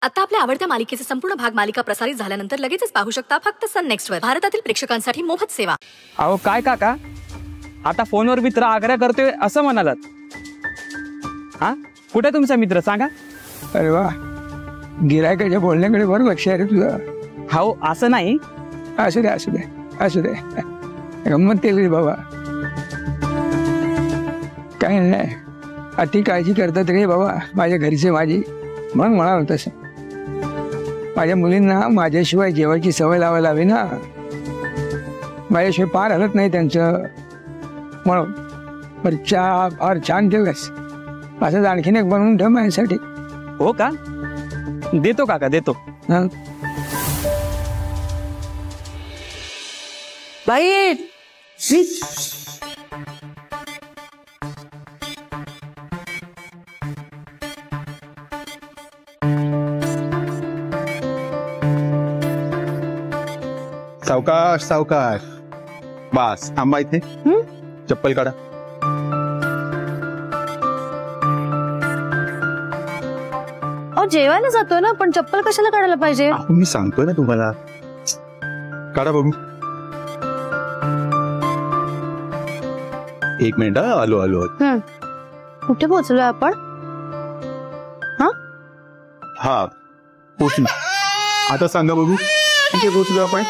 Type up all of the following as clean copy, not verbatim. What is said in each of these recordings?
आता आपल्या आवडत्या मालिकेचे संपूर्ण भाग मालिका प्रसारित झाल्यानंतर लगेचच पाहू शकता फक्त सन नेक्स्ट वर. भारतातील प्रेक्षकांसाठी मोफत सेवा. अहो काय काका, आता फोनवर मित्र आग्रह करतोय असं म्हणालात? हा, कुठे तुमचा मित्र सांगा? अरे वा, गिरायकाच्या बोलण्याकडे बरं लक्ष आहे रे तुझं. हो असं नाही. असू दे असू दे असू दे, गंमत केली बाबा. काय नाही, अति काळजी करतात रे बाबा माझ्या घरचे माझी. म्हणून म्हणाल तसं माझ्या मुलींना माझ्याशिवाय जेवायची सवय लावायला हवी ना. माझ्याशिवाय पार हलत नाही त्यांचं. म्हणून बरं, चहा फार छान केलंस. असंच आणखीन एक बनवून ठेव माझ्यासाठी. हो का? देतो काका, देतो. हा बाई सावकाश सावकाश. बस थांबा इथे. चप्पल काढा. जेवायला जातोय ना, पण चप्पल कशाला काढायला पाहिजे? मी सांगतोय ना तुम्हाला. काढा बघू. एक मिनिट. आलो आलो. कुठे पोहोचलोय आपण? हा पोचलो. आता सांगा बघू कुठे पोचलो आपण?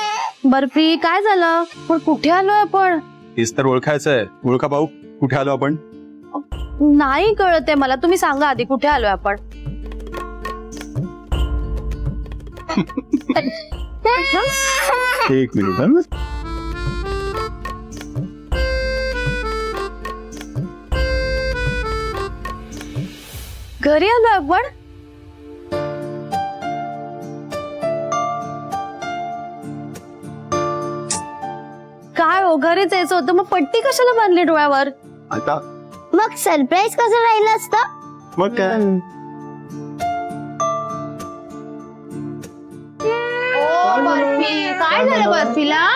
बर्फी काय झालं? पण कुठे आलोय आपण? हेच तर ओळखायचंय. ओळखा भाऊ, कुठे आलो आपण? नाही कळत आहे मला, तुम्ही सांगा आधी कुठे आलोय आपण. एक मिनिट. घरी आलोय आपण. काय हो, घरीच यायचं होतं, मग पट्टी कशाला बांधली डोळ्यावर? आता मग सरप्राईज कसं राहिलं असतं? मग काय? काय झालं बर्फीला?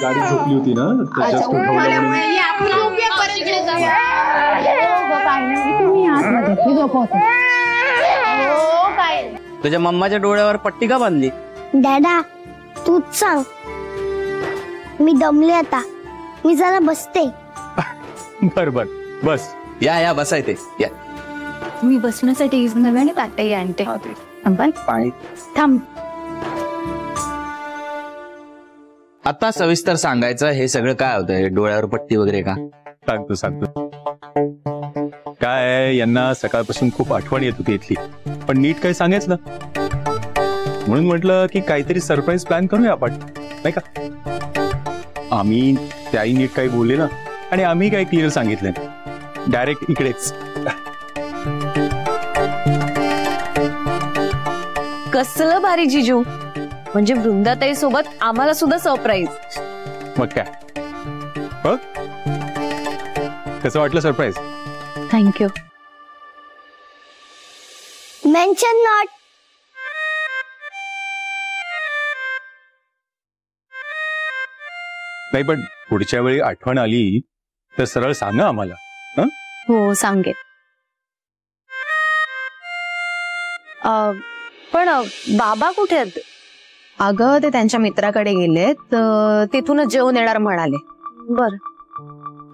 गाडी झोपली होती ना, त्याच्यात तुझ्या मम्माच्या डोळ्यावर पट्टी का बांधली? डॅडा तूच सांग. मी दमले आता, मी जरा बसते. बर बर बस. या या बसाय ते या. मी बसण्यासाठी नव्याने ताटही आणते. पाणी थांब. आता सविस्तर सांगायचं हे सगळं काय होतंय? डोळ्यावर पट्टी वगैरे का? सांगतो. काय यांना सकाळपासून खूप आठवण येत होती इथली, पण नीट काही सांगायच ना. म्हणून म्हटलं की काहीतरी सरप्राईज प्लॅन करूया आपण, नाही का? आम्ही त्याही नीट काही बोलले ना, आणि आम्ही काही क्लिअर सांगितलं डायरेक्ट इकडेच. कसलं भारी जिजू, म्हणजे वृंदाताई सोबत आम्हाला सुद्धा सरप्राईज. मग काय बघ, कसं वाटलं सरप्राईज? थँक्यू. Mention not. नाही, पण पुढच्या वेळी आठवण आली तर सरळ सांगा आम्हाला. हो सांगेन. पण बाबा कुठे आहेत? अगं ते त्यांच्या मित्राकडे गेलेत, तिथूनच जेवून येणार म्हणाले. बर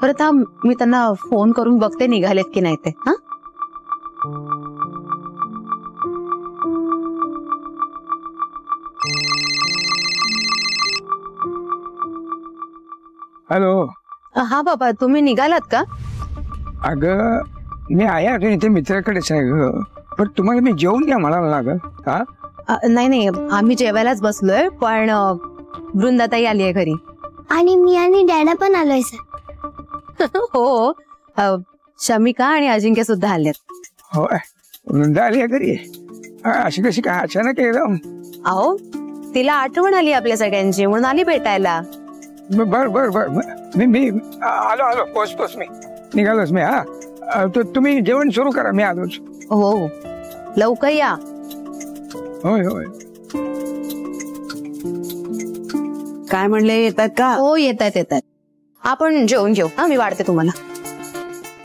बरं थांब, मी त्यांना फोन करून बघते निघालेत की नाही ते. हा हॅलो. हा बाबा, तुम्ही निघालात का? अगं मी आहे अगं इथे मित्राकडेच आहे ग, पण तुम्हाला मी जेवून घ्या म्हणाला ना ग. हा नाही नाही, आम्ही जेवायलाच बसलोय, पण वृंदाताई आली आहे घरी. आणि मी आणि डॅडा पण आलोय सर. हो, शमिका आणि अजिंक्य सुद्धा आलेत. हो, वृंदा आली आहे घरी. अशी कशी काय अचानक एकदम? अहो तिला आठवण आली आपल्या सगळ्यांची, म्हणून आली भेटायला. बर बर बर, मी आलो पोच मी निघालोच मी. हा तुम्ही जेवण सुरू करा, मी आलोच. हो लवकर या. होय होय. काय म्हणले, येतात का? हो येतात. आपण जेवून घेऊ. हा मी वाढते तुम्हाला.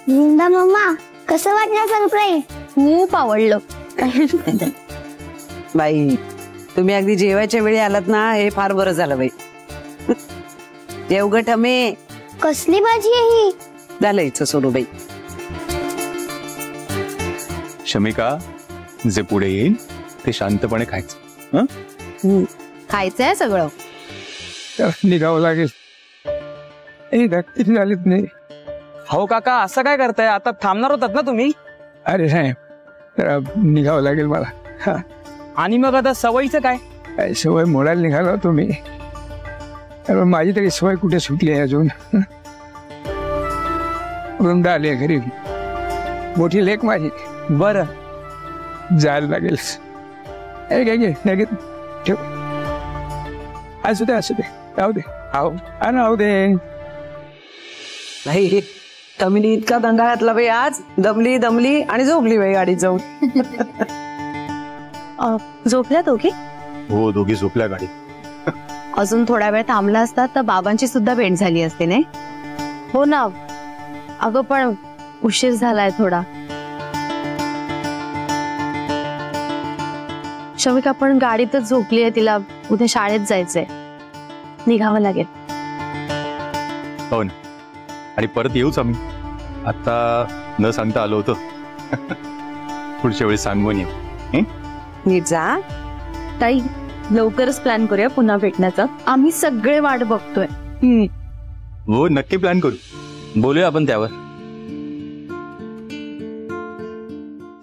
वृंदा मम्मा कसं वाटलं सरप्राईज? खूप आवडलं. बाई तुम्ही अगदी जेवायच्या वेळी आलात ना, हे फार बरं झालं बाई. जेव ग ठमे. कसली भाजी आहे ही? झालं हिचं सोडू बाई. शमिका, जे पुढे येईल ते शांतपणे खायचं. खायचंय सगळं. निघावं लागेल. किती झालेत नाही. हो काका, असं काय करताय? आता थांबणार होतात ना तुम्ही? अरे साहेब, जरा निघावं लागेल मला. आणि मग आता सवयीचं काय? काय सवय मोडायला निघालो होतो मी. अरे माझी तरी सवय कुठे सुटली आहे अजून. वृंदा आली आहे घरी, मोठी लेक माझी. बरं, जायला लागेल. ठेव. असू दे असू दे, राहू दे. राहू दे. बाई ठमीने इतका दंगा घातला बाई आज. दमली दमली आणि झोपली बाई गाडीत जाऊन. झोपल्या दोघी? हो, दोघी झोपल्या गाडीत. अजून थोडा वेळ थांबला असतात तर बाबांची सुद्धा भेट झाली असते नाही? हो ना. अगं पण उशीर झालाय थोडा. शमिका पण गाडीतच झोपली आहे, तिला उद्या शाळेत जायचंय, निघावं लागेल. हो ना. आणि परत येऊच आम्ही. आता न सांगता आलो होतं. पुढच्या वेळी सांगून येऊ. नीट जा. ताई, लवकरच प्लॅन करूया पुन्हा भेटण्याचा. आम्ही सगळे वाट बघतोय. हो, नक्की प्लॅन करू. बोलूया आपण त्यावर.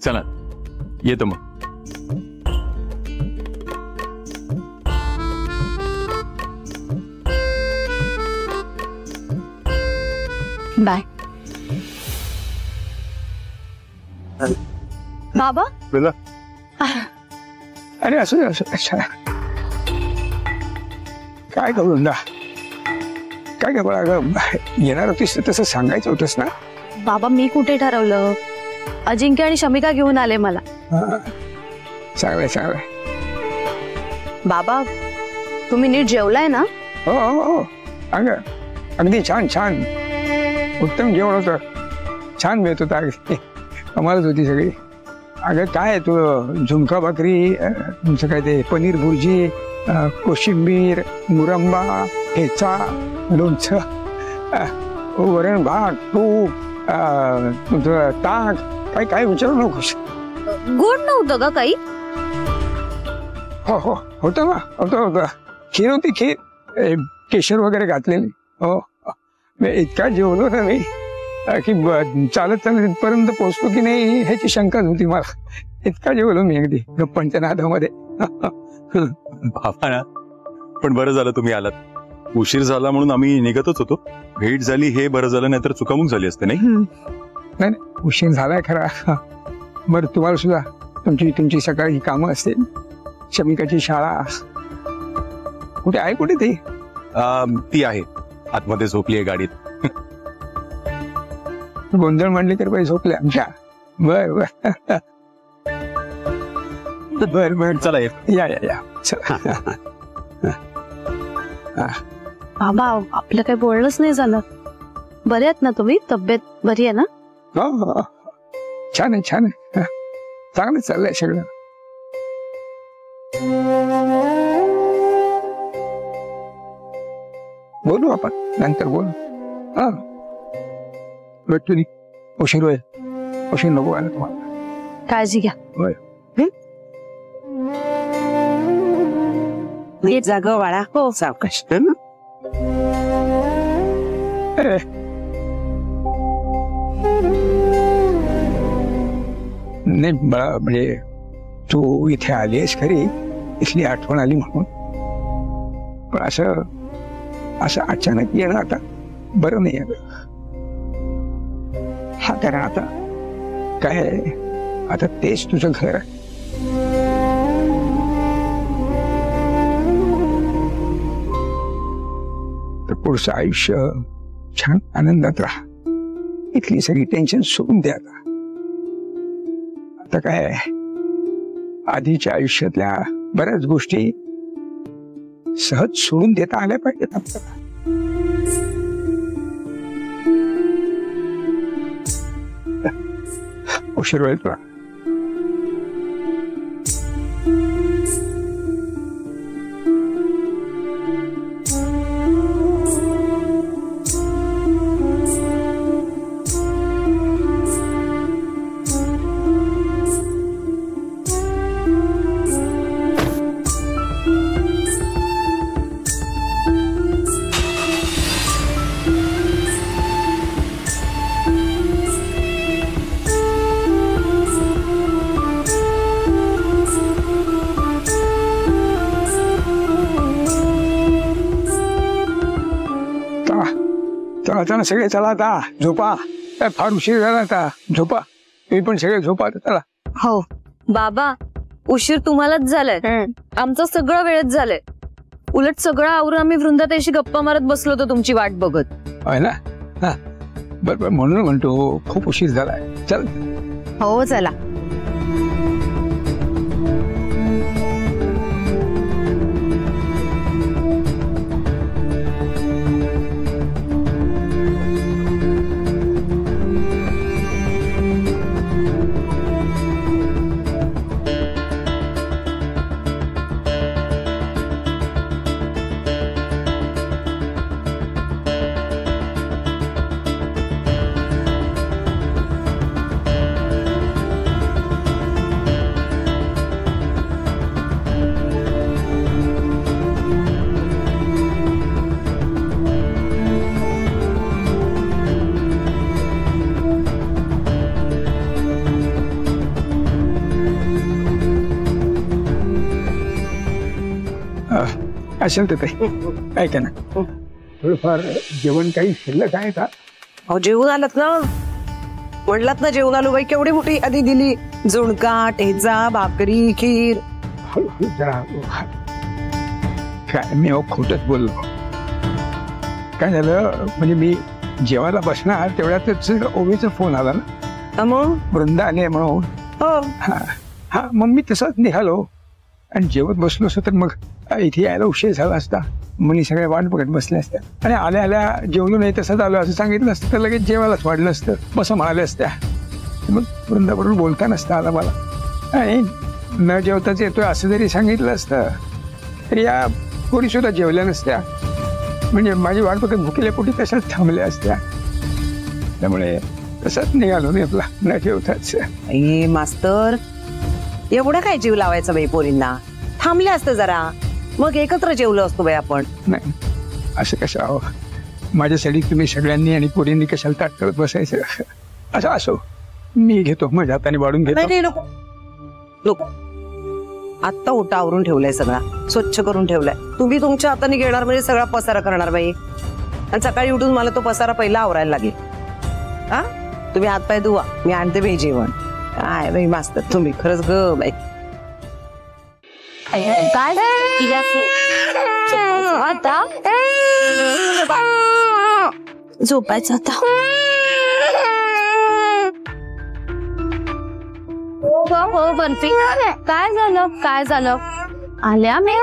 चला, येतो मग. बाय. बाबा, अरे असू दे असू दे. काय करू ना, काय बळा, येणार होतीस तसं सांगायचं होतंस ना. बाबा मी कुठे ठरवलं, अजिंक्य आणि शमिका घेऊन आले मला. चांगलंय चांगलंय. बाबा तुम्ही नीट जेवलाय ना? हो हो हो, अगं अगदी छान छान, उत्तम जेवण होतं. छान मिळत होतं, अगदी कमालच होती सगळी. अगं काय तू, झुणका भाकरी, तुमचं काय ते पनीर भुर्जी, कोशिंबीर, मुरंबा, ठेचा, लोणचं, वरण भात, तूप, तुमचं ताक, काय काय विचारू नकोस. गोड नव्हतं का काही? हो हो होतं ना, होतं. खीर होती, खीर, केशर वगैरे घातलेली. हो, इतका जेवलो ना मी की चालत चालत इथपर्यंत पोहोचतो की नाही ह्याची शंकाच होती मला. इतका जेवलो मी अगदी गप्पांच्या नादामध्ये. बाबा ना, पण बरं झालं तुम्ही आलात. उशीर झाला म्हणून आम्ही निघतच होतो. भेट झाली हे बरं झालं, नाहीतर चुकामुक झाली असते. नाही, उशीर झालाय खरा. बरं, तुम्हाला सुद्धा तुमची सकाळी कामं असतील. शमिकाची शाळा कुठे आहे? कुठे ती आहे आतमध्ये, झोपली आहे गाडीत. गोंधळ म्हणले तर बाई झोपले आमच्या. बर बर बर, चला या या या. बाबा आपलं काही बोलणंच नाही झालं. बरे आहेत ना तुम्ही? तब्येत बरी आहे ना? हो, छान आहे छान आहे. चांगलं चाललंय सगळं. बोलू आपण नंतर, बोलू. हा, भेटतो. उशीर होईल, उशीर नको आला तुम्हाला. काळजी घ्या. होय. जाग वाळा. हो, सावकाश. नाही बळा, म्हणजे तू इथे आलीस खरी, इथली आठवण आली म्हणून. पण असं अचानक येणं आता बरं नाही आहे. हा, कारण आता काय, आता तेच तुझं घर आहे. तर पुढचं आयुष्य छान आनंदात राहा. इथली सगळी टेन्शन सोडून द्या. आता काय, आधीच्या आयुष्यातल्या बऱ्याच गोष्टी सहज सोडून देता आल्या पाहिजेत आपल्याला. उशीर होईल तुला. चला सगळे चला आता झोपा. फार उशीर झाला आता झोपा. तुम्ही पण सगळे झोपा चला. हो बाबा, उशीर तुम्हालाच झालाय, आमचं सगळं वेळेत झालंय. उलट सगळं आवरून आम्ही वृंदाताईशी गप्पा मारत बसलो होतो तुमची वाट बघत. आहे ना? हा बरोबर, म्हणून म्हणतो खूप उशीर झालाय. चल. हो चला. असेल तर ऐका ना, थोडंफार जेवण काही शिल्लक आहे का? अहो जेवून आलात ना, म्हणलात ना जेवून आलो बाई. केवढी मोठी यादी दिली. झुणका, ठेचा, भाकरी, खीर. हळूहळू जरा. काय मी खोटच बोललो. काय झालं म्हणजे मी जेवायला बसणार तेवढ्यातच ओवीचा फोन आला ना, मग वृंदा आले म्हणून. हो हा मग मी तसंच निघालो आणि जेवत बसलो असतो तर मग इथे यायला उशीर झाला असता. मुली सगळ्या वाट बघत बसल्या असत्या आणि आल्या आल्या जेवलो नाही तसंच आलो असं सांगितलं असतं तर लगेच जेवायलाच वाढलं असतं असं म्हणाल्या असत्या. मग वृंदाबरोबर बोलता नसता आला मला. आणि न जेवताच येतोय असं जरी सांगितलं असतं तर या पोरी सुद्धा जेवल्या नसत्या. म्हणजे माझी वाट बघत भुकेल्या पोटी तशाच थांबल्या असत्या. त्यामुळे तसंच निघालो मी आपला न जेवताच. मास्तर एवढं काय जीव लावायचं बाई पोरींना. थांबले असतं जरा, मग एकत्र जेवलो असतो बाई आपण. नाही असं कसं आहो, माझ्यासाठी तुम्ही सगळ्यांनी आणि पोरींनी कशाला ताट करत बसायचं. असं असो, मी घेतो माझ्या हाताने वाढून घेतो. नाही नको नको, आत्ता ओटा आवरून ठेवलाय, सगळा स्वच्छ करून ठेवलाय. तुम्ही तुमच्या हाताने घेणार म्हणजे सगळा पसारा करणार बाई. आणि सकाळी उठून मला तो पसारा पहिला आवरायला लागेल. हा तुम्ही हातपाय धुवा, मी आणते बाई जेवण. काय बाई मास्तर तुम्ही खरंच ग बाई. काय आता झोपायचं आता. हो बर्फी, काय झालं काय झालं? आल्या मी.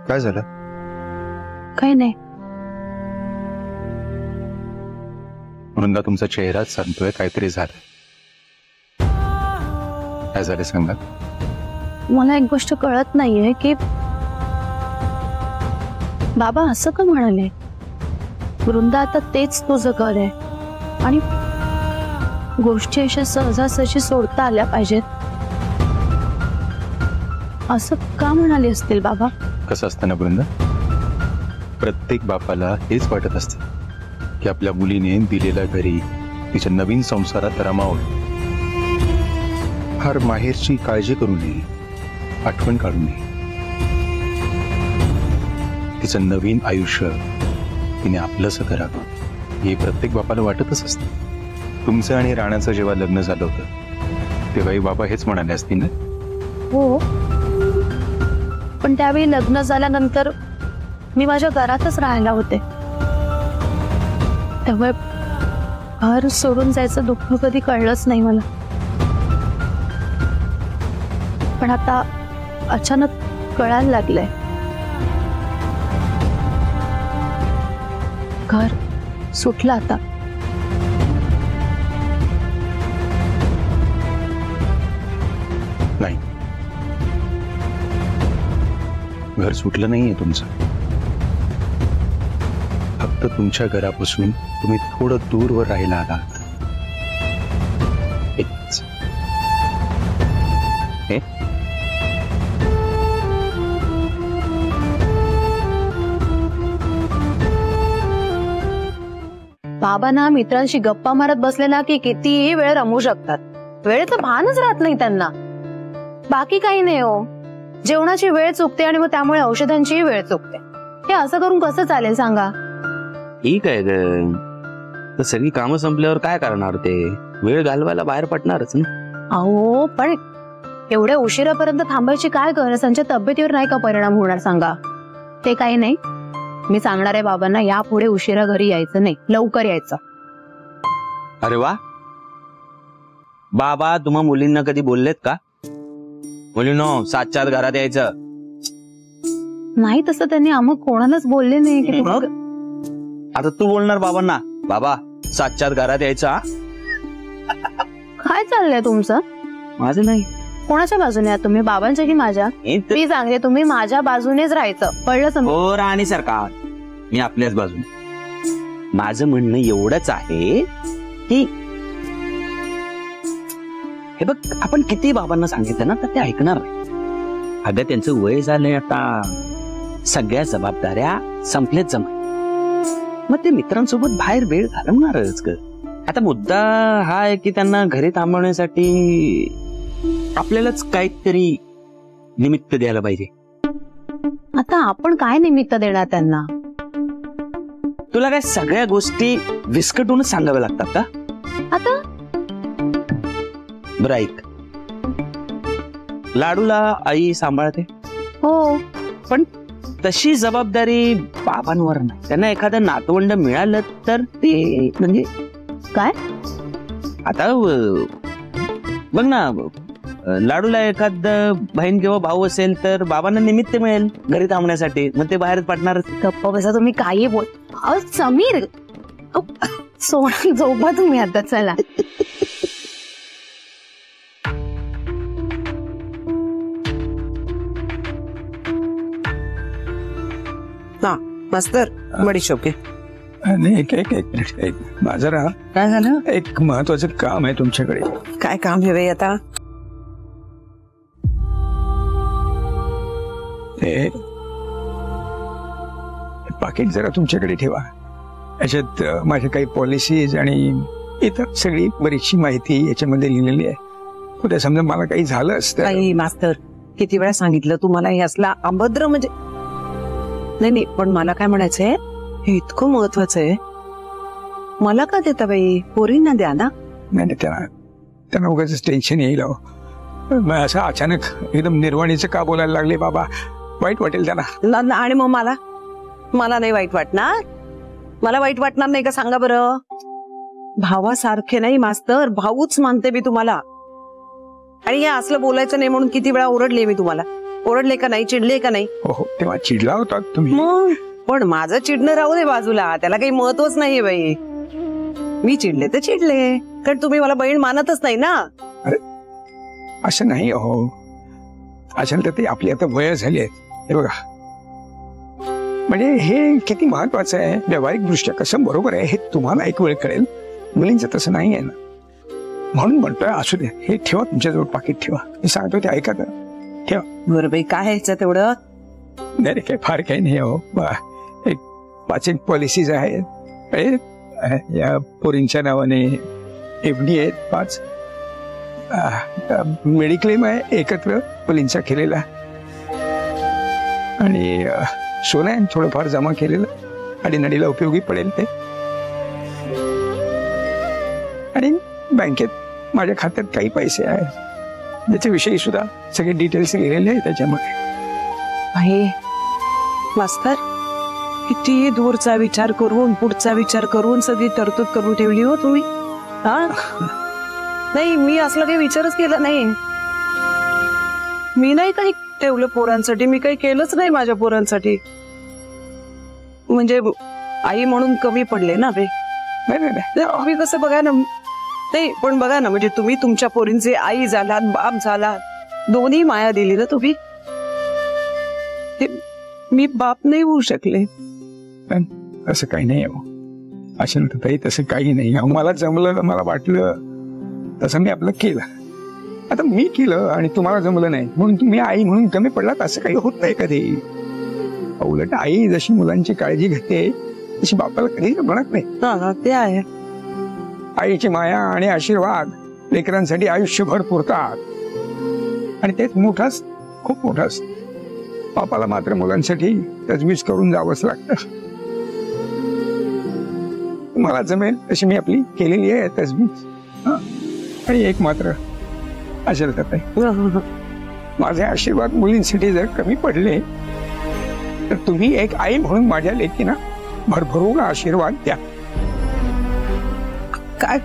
काय झालं? काही नाही. वृंदा तुमचा चेहराच सांगतोय काहीतरी झालं. काय झालं सांगा. मला एक गोष्ट कळत नाहीये की बाबा असं का म्हणाले. वृंदा आता तेच तुझं घर आहे आणि गोष्टी अशा सहजासहजी सोडता आल्या पाहिजेत असं का म्हणाले असतील बाबा. कसं असतं ना वृंदा, प्रत्येक बापाला हेच वाटत असतं की आपल्या मुलीने दिलेल्या घरी तिच्या नवीन संसारात रमावं. फार माहेरची काळजी करू नये, आठवण काढू नये. तिचं नवीन आयुष्य तिने आपलंसं करावं हे प्रत्येक बापाला वाटतच असतं. तुमचं आणि राणाचं जेव्हा लग्न झालं होतं तेव्हाही बाबा हेच म्हणाले असतील ना. हो, पण त्यावेळी लग्न झाल्यानंतर मी माझ्या घरातच राहायला होते. त्यामुळे घर सोडून जायचं दुःख कधी कळलंच नाही मला, पण आता अचानक कळायला लागलंय. घर सुटलं आता. नाही, घर सुटलं नाहीये तुमचं. फक्त तुमच्या घरापासून तुम्ही थोडं दूरवर राहिला आहात. इतकंच. हे बाबा ना मित्रांशी गप्पा मारत बसले ना की कितीही वेळ रमू शकतात. वेळेचं भानच राहत नाही त्यांना. बाकी काही नाही हो, जेवणाची वेळ चुकते आणि मग त्यामुळे औषधांचीही वेळ चुकते. हे असं करून कसं चालेल सांगा? ठीक आहे ग, तर सगळी कामं संपल्यावर काय करणार ते? वेळ घालवायला बाहेर पडणारच ना. अहो पण एवढ्या उशिरापर्यंत थांबायची काय गरज? त्यांच्या तब्येतीवर नाही का परिणाम होणार सांगा? ते काही नाही, मी सांगणार आहे बाबांना यापुढे उशिरा घरी यायचं नाही, लवकर यायचं. अरे वा, बाबा तुम्हा मुलींना कधी बोललेत का? मुलींनो 7च्या आत घरात यायचं नाही. तसं त्यांनी आम्ही कोणालाच बोलले नाही की आता तू बोलणार बाबांना, बाबा 7च्या आत घरात यायचं? हा? काय चाललंय तुमचं? माझं नाही. कोणाच्या बाजूने आहात तुम्ही, बाबांच्या की माझ्या? मी सांगते तुम्ही माझ्या बाजूनेच राहायचं, कळलं? हो राणी सरकार, मी आपल्याच बाजूने. माझं म्हणणं एवढंच आहे की हे बघ, आपण किती बाबांना सांगितलं ना तर ते ऐकणार नाही. अगं त्यांचं वय झालंय आता, सगळ्या जबाबदाऱ्या संपल्याच जमा. मग ते मित्रांसोबत बाहेर वेळ घालवणारच ग. आता मुद्दा हा आहे की त्यांना घरी थांबवण्यासाठी आपल्यालाच काहीतरी निमित्त द्यायला पाहिजे. आता आपण काय निमित्त देणार त्यांना? तुला काय सगळ्या गोष्टी विस्कटूनच सांगाव्या लागतात का? आता बरं ऐक, लाडूला आई सांभाळते हो, पण तशी जबाबदारी बाबांवर नाही. त्यांना एखादं नातवंड मिळालं तर ते म्हणजे काय? आता बघ ना, लाडूला एखाद बहीण किंवा भाऊ असेल तर बाबांना निमित्त मिळेल घरी थांबण्यासाठी, मग ते बाहेर पडणार. गप्पा बसा तुम्ही, काही बोल. समीर सोडा, झोपा तुम्ही आता, चला. मास्तर बडीशोप घे. एक मिनिट, एक माझं राहा. काय झालं? एक महत्वाचं काम आहे तुमच्याकडे. काय काम आहे आता? हे पाकिट जरा तुमच्याकडे ठेवा. याच्यात माझ्या काही पॉलिसीज आणि इतर सगळी बरीचशी माहिती याच्यामध्ये लिहिलेली आहे. उद्या समजा मला काही झालं असतं. काही मास्तर, किती वेळा सांगितलं तुम्हाला हे असला अभद्र म्हणजे नाही, पण मला काय म्हणायचंय, हे इतकं महत्वाचं आहे. मला का देता बाई? पोरींना द्या ना. नाही, त्यांना उगाच टेन्शन येईल. असं अचानक एकदम निर्वाणीचं का बोलायला लागले बाबा, वाईट वाटेल त्यांना. आणि मग मला नाही वाईट वाटणार? मला वाईट वाटणार नाही का सांगा बरं? भावासारखे नाही मास्तर, भाऊच मानते मी तुम्हाला. आणि हे असलं बोलायचं नाही म्हणून किती वेळा ओरडले मी तुम्हाला. ओरडले का नाही? चिडले का नाही? हो, तेव्हा चिडला होता तुम्ही. मग पण माझं चिडणं राहू दे बाजूला, त्याला काही महत्वच नाहीये बाई. मी चिडले तर चिडले, कारण तुम्ही मला बहीण मानतच नाही ना. अरे असं नाही हो, असेल तर ते आपली आता वय झाली आहे. हे बघा, म्हणजे हे किती महत्वाचं आहे व्यावहारिक दृष्ट्या, कसं बरोबर आहे हे तुम्हाला एक वेळ कळेल. मुलींचं तसं नाही आहे ना, म्हणून म्हणतोय असू दे. हे ठेवा तुमच्याजवळ, पाकिट ठेवा. मी सांगतो ते ऐका तर, ठेवा. बरं बाई, काय ह्याचं तेवढं? नाही, काही फार काही नाही हो. एक 5 पॉलिसीज आहेत या पोरींच्या नावाने. FD आहेत 5. मेडिक्लेम आहे एकत्र मुलींचा केलेला, आणि सोनं आहे थोडंफार जमा केलेलं, अडीनडीला उपयोगी पडेल ते. आणि बँकेत माझ्या खात्यात काही पैसे आहेत, त्याच्याविषयी सुद्धा सगळे डिटेल्स लिहिलेले आहेत त्याच्यामध्ये. आहे मास्तर, किती दूरचा विचार करून, पुढचा विचार करून सगळी तरतूद करून ठेवली हो तुम्ही. हा नाही, मी असला काही विचारच केला नाही. मी नाही काही ठेवलं पोरांसाठी, मी काही केलंच नाही माझ्या पोरांसाठी. म्हणजे आई म्हणून कमी पडले ना बे. नाही आम्ही कसं बघा ना, नाही पण बघा ना, म्हणजे तुम्ही तुमच्या पोरींचे आई झालात, बाप झालात, दोन्ही माया दिली ना तुम्ही. मी बाप नाही होऊ शकले. पण असं काही नाही हो अशांतताई, तसं काही नाही. मला जमलं, मला वाटलं तसं मी आपलं केलं. आता मी केलं आणि तुम्हाला जमलं नाही म्हणून तुम्ही आई म्हणून कमी पडलात असं काही होत नाही कधी. उलट आई जशी मुलांची काळजी घेते तशी बापाला कधी म्हणत नाही. ते आहे. आईची माया आणि आशीर्वाद लेकरांसाठी आयुष्यभर पुरतात आणि तेच मोठाच, खूप मोठाच. बापाला मात्र मुलांसाठी तजवीज करून जावंच लागतं. मला जमेल तशी मी आपली केलेली आहे तजवीज. आणि एक मात्र आशीर्वाद, माझे आशीर्वाद मुलींसाठी जर कमी पडले तर तुम्ही एक आई म्हणून माझ्या लेकीना भरभरून आशीर्वाद द्या. काय